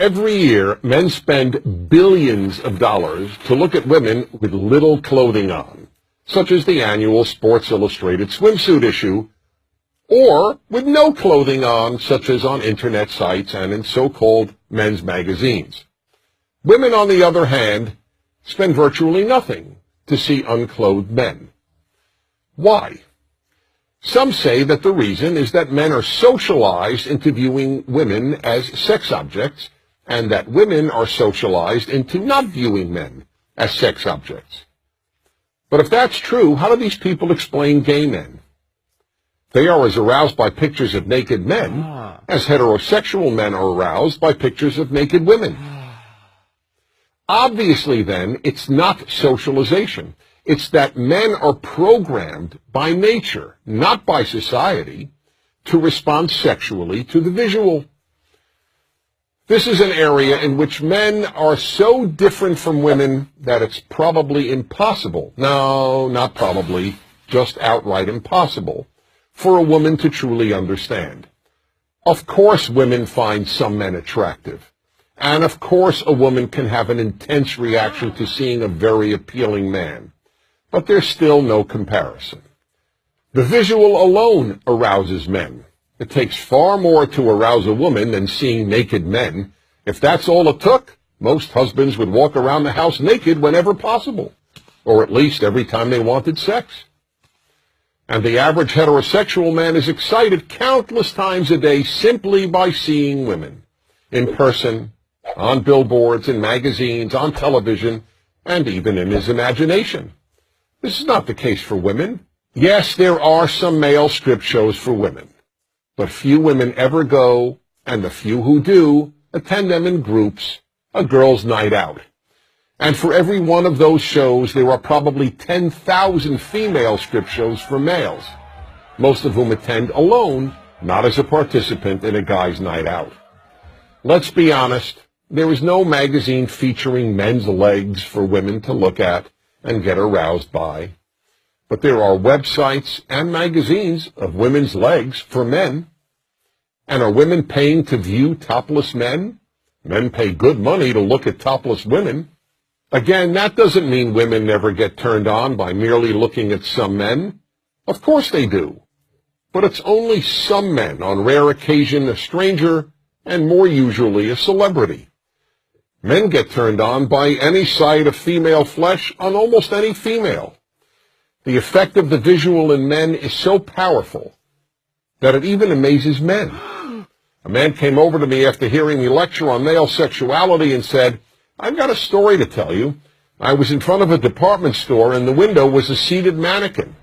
Every year, men spend billions of dollars to look at women with little clothing on, such as the annual Sports Illustrated swimsuit issue, or with no clothing on, such as on internet sites and in so-called men's magazines. Women, on the other hand, spend virtually nothing to see unclothed men. Why? Some say that the reason is that men are socialized into viewing women as sex objects, and that women are socialized into not viewing men as sex objects. But if that's true, how do these people explain gay men? They are as aroused by pictures of naked men as heterosexual men are aroused by pictures of naked women. Obviously, then, it's not socialization. It's that men are programmed by nature, not by society, to respond sexually to the visual. This is an area in which men are so different from women that it's probably impossible, no, not probably, just outright impossible, for a woman to truly understand. Of course women find some men attractive, and of course a woman can have an intense reaction to seeing a very appealing man, but there's still no comparison. The visual alone arouses men. It takes far more to arouse a woman than seeing naked men. If that's all it took, most husbands would walk around the house naked whenever possible, or at least every time they wanted sex. And the average heterosexual man is excited countless times a day simply by seeing women, in person, on billboards, in magazines, on television, and even in his imagination. This is not the case for women. Yes, there are some male strip shows for women, but few women ever go, and the few who do attend them in groups, a girls' night out. And for every one of those shows, there are probably 10,000 female strip shows for males, most of whom attend alone, not as a participant in a guy's night out. Let's be honest, there is no magazine featuring men's legs for women to look at and get aroused by. But there are websites and magazines of women's legs for men. And are women paying to view topless men? Men pay good money to look at topless women. Again, that doesn't mean women never get turned on by merely looking at some men. Of course they do. But it's only some men, on rare occasion a stranger, and more usually a celebrity. Men get turned on by any sight of female flesh on almost any female. The effect of the visual in men is so powerful that it even amazes men. A man came over to me after hearing me lecture on male sexuality and said, "I've got a story to tell you. I was in front of a department store and the window was a seated mannequin.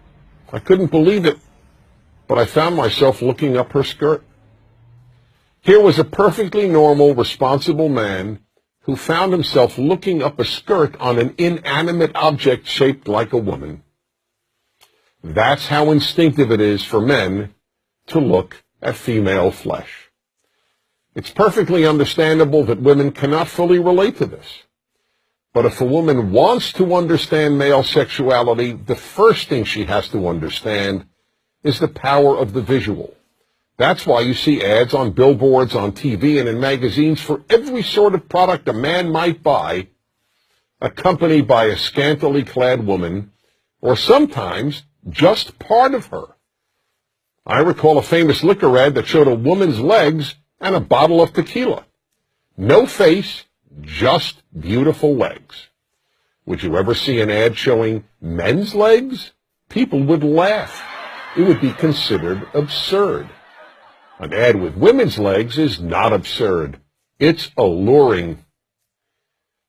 I couldn't believe it, but I found myself looking up her skirt." Here was a perfectly normal, responsible man who found himself looking up a skirt on an inanimate object shaped like a woman. That's how instinctive it is for men to look at female flesh. It's perfectly understandable that women cannot fully relate to this. But if a woman wants to understand male sexuality, the first thing she has to understand is the power of the visual. That's why you see ads on billboards, on TV, and in magazines for every sort of product a man might buy, accompanied by a scantily clad woman, or sometimes just part of her. I recall a famous liquor ad that showed a woman's legs and a bottle of tequila. No face, just beautiful legs. Would you ever see an ad showing men's legs? People would laugh. It would be considered absurd. An ad with women's legs is not absurd. It's alluring.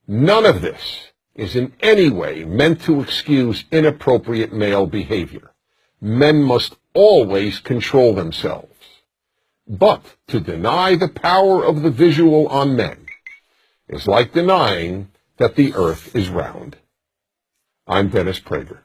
None of this is in any way meant to excuse inappropriate male behavior. Men must always control themselves. But to deny the power of the visual on men is like denying that the earth is round. I'm Dennis Prager.